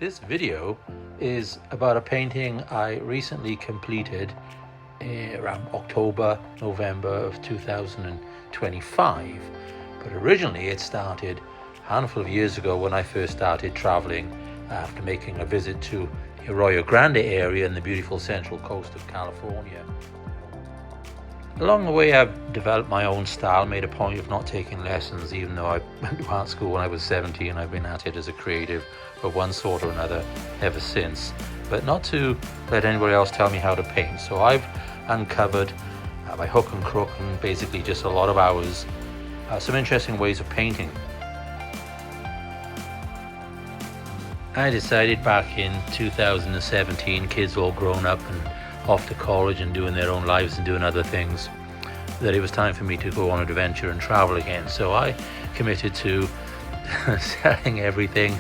This video is about a painting I recently completed around October, November of 2025. But originally it started a handful of years ago when I first started traveling after making a visit to the Arroyo Grande area in the beautiful central coast of California. Along the way, I've developed my own style, made a point of not taking lessons, even though I went to art school when I was 17 and I've been at it as a creative of one sort or another ever since. But not to let anybody else tell me how to paint. So I've uncovered by hook and crook and basically just a lot of hours, some interesting ways of painting. I decided back in 2017, kids all grown up and off to college and doing their own lives and doing other things, that it was time for me to go on an adventure and travel again. So I committed to selling everything,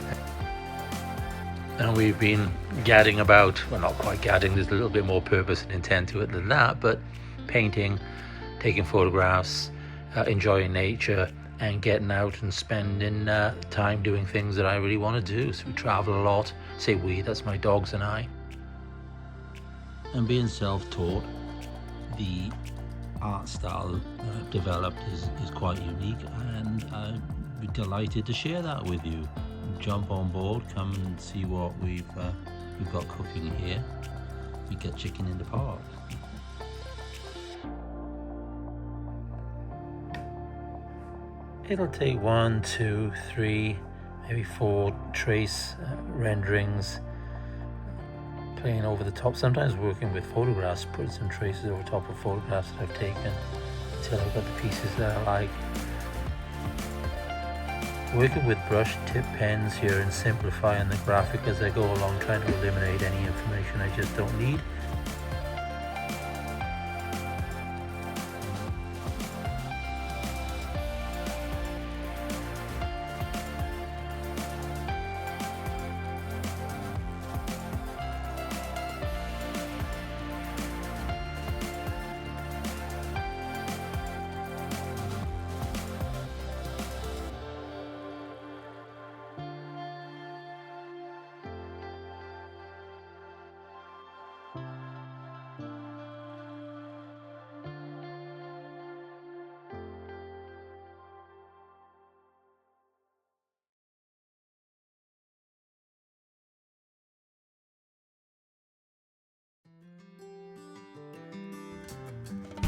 and we've been gadding about, well, not quite gadding, there's a little bit more purpose and intent to it than that, but painting, taking photographs, enjoying nature, and getting out and spending time doing things that I really want to do. So we travel a lot. Say we, that's my dogs and I. And being self-taught, the art style I've developed is quite unique, and I'd be delighted to share that with you. Jump on board, come and see what we've got cooking here. We get chicken in the pot. It'll take 1, 2, 3, maybe 4 trace renderings, playing over the top, sometimes working with photographs, putting some traces over top of photographs that I've taken until I've got the pieces that I like. Working with brush tip pens here and simplifying the graphic as I go along, trying to eliminate any information I just don't need.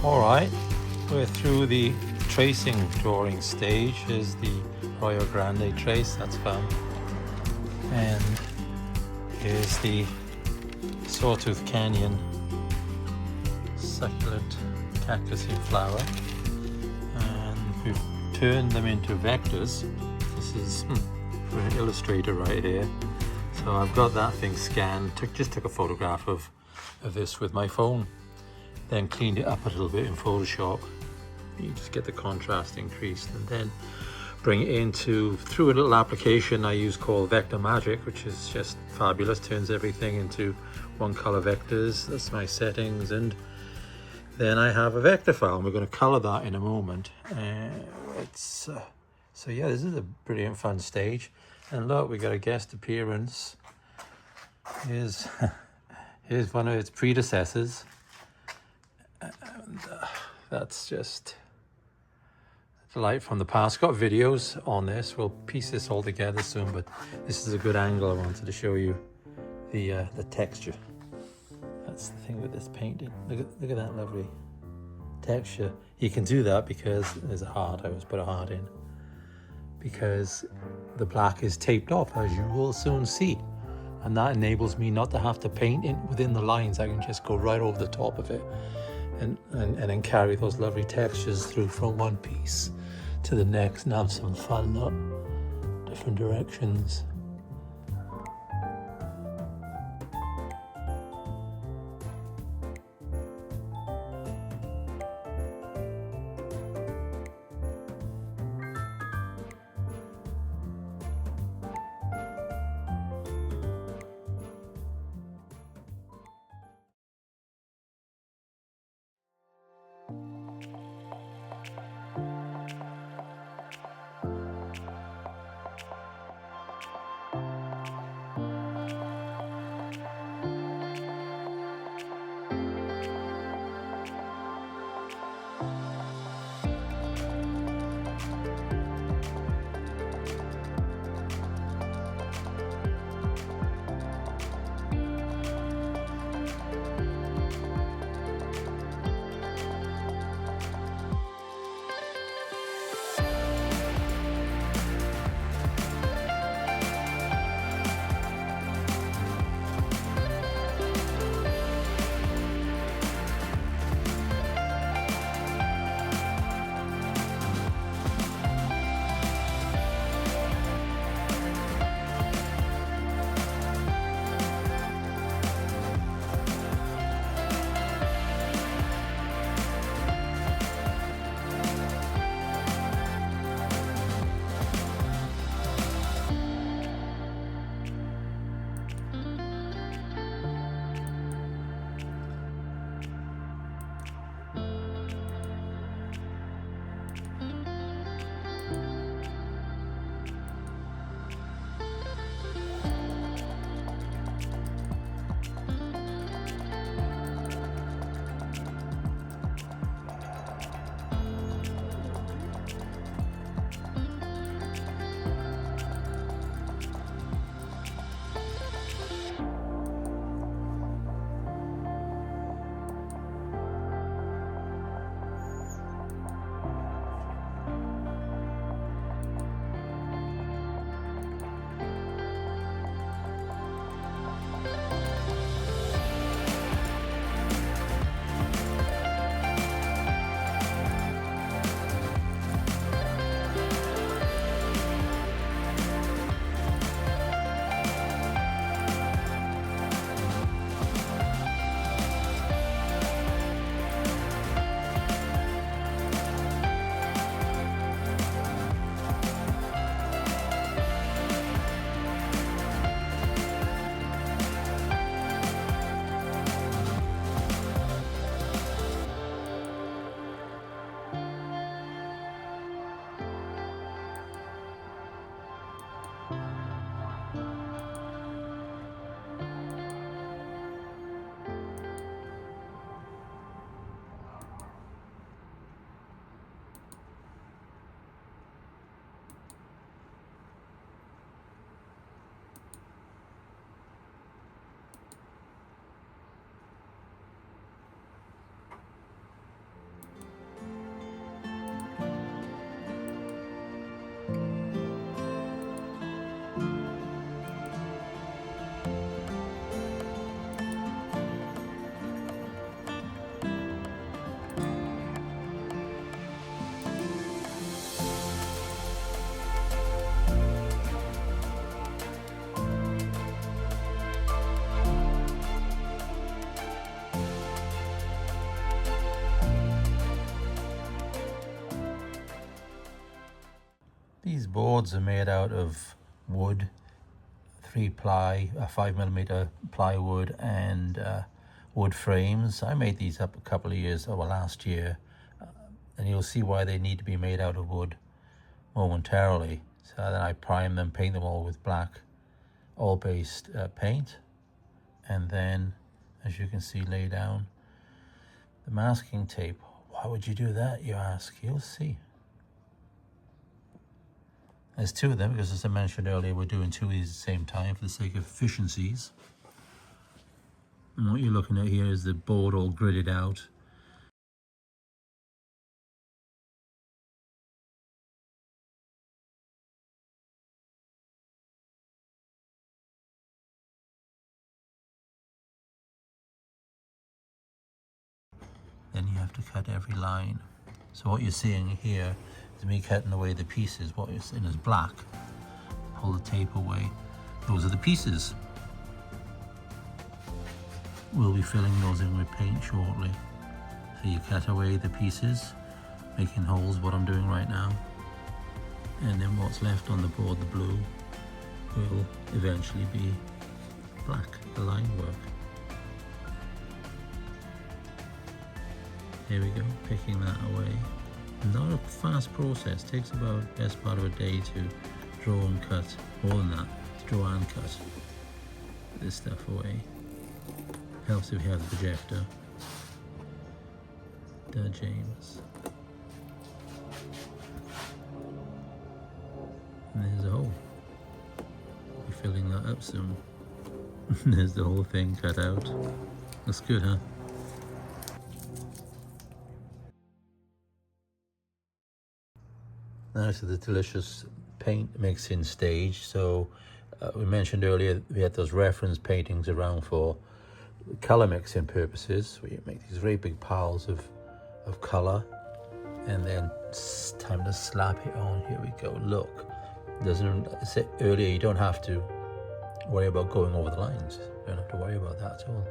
Alright, we're through the tracing drawing stage. Here's the Arroyo Grande trace, that's fun. And here's the Sawtooth Canyon succulent cactus in flower. And we've turned them into vectors. This is for an illustrator right here. So I've got that thing scanned, just took a photograph of this with my phone. Then cleaned it up a little bit in Photoshop. You just get the contrast increased, and then bring it through a little application I use called Vector Magic, which is just fabulous. Turns everything into one color vectors. That's my settings, and then I have a vector file, and we're going to color that in a moment. So yeah, this is a brilliant fun stage. And look, we got a guest appearance. Here's one of its predecessors. And that's just a delight from the past. Got videos on this. We'll piece this all together soon, but this is a good angle. I wanted to show you the texture. That's the thing with this painting. Look at that lovely texture. You can do that because there's a heart. I always put a heart in because the black is taped off, as you will soon see, and that enables me not to have to paint in within the lines. I can just go right over the top of it. And then carry those lovely textures through from one piece to the next and have some fun, different directions. These boards are made out of wood, 3-ply, 5mm plywood, and wood frames. I made these up a couple of years, last year, and you'll see why they need to be made out of wood momentarily. So then I prime them, paint them all with black oil-based paint, and then, as you can see, lay down the masking tape. Why would you do that, you ask? You'll see. There's two of them because, as I mentioned earlier, we're doing two of these at the same time for the sake of efficiencies. And what you're looking at here is the board all gridded out. Then you have to cut every line. So what you're seeing here is me cutting away the pieces. What you're seeing is black. Pull the tape away. Those are the pieces. We'll be filling those in with paint shortly. So you cut away the pieces, making holes, what I'm doing right now. And then what's left on the board, the blue, will eventually be black, the line work. Here we go, picking that away. Not a fast process, takes about best part of a day to draw and cut, more than that, to draw and cut this stuff away. Helps if you have the projector. There, James. And there's a hole. We'll be filling that up soon. There's the whole thing cut out. Looks good, huh? Now to the delicious paint mixing stage. So we mentioned earlier we had those reference paintings around for color mixing purposes. We make these very big piles of color, and then it's time to slap it on. Here we go. Look, doesn't, I said earlier, you don't have to worry about going over the lines. You don't have to worry about that at all.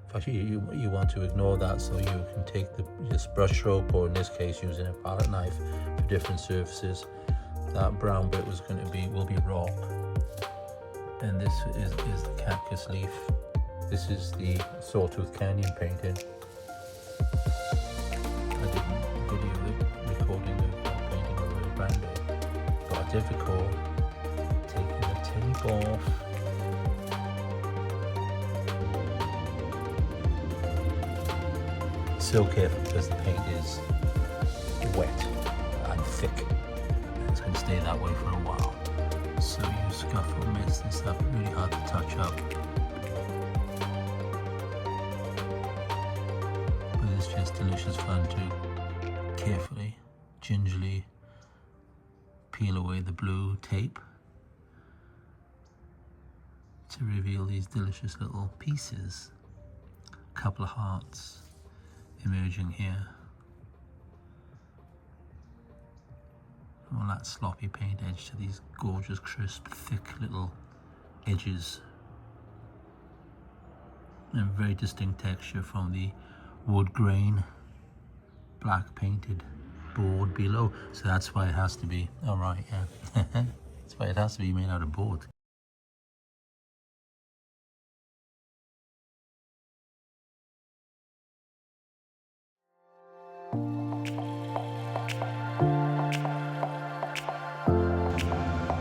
In fact, you want to ignore that, so you can take this brush stroke, or in this case using a palette knife for different surfaces. That brown bit will be rock, and this is the cactus leaf. This is the Sawtooth Canyon painted. I did a video recording of painting over in Brandy. Got a difficult, taking the tape off. So careful because the paint is wet and thick. It's going to stay that way for a while. So you scuffle, mess and stuff, really hard to touch up. But it's just delicious fun to carefully, gingerly peel away the blue tape to reveal these delicious little pieces. A couple of hearts emerging here. All that sloppy paint edge to these gorgeous, crisp, thick little edges. And very distinct texture from the wood grain, black painted board below. So that's why it has to be, oh right, yeah. That's why it has to be made out of board.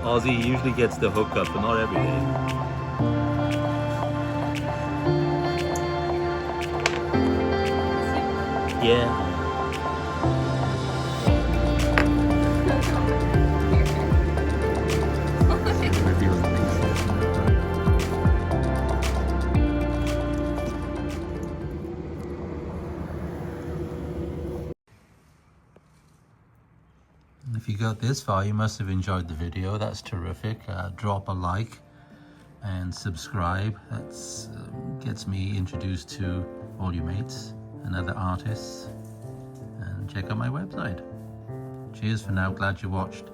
Ozzy usually gets the hookup, but not every day. Yeah. If you got this far, you must have enjoyed the video. That's terrific. Drop a like and subscribe. That gets me introduced to all your mates and other artists. And check out my website. Cheers for now. Glad you watched.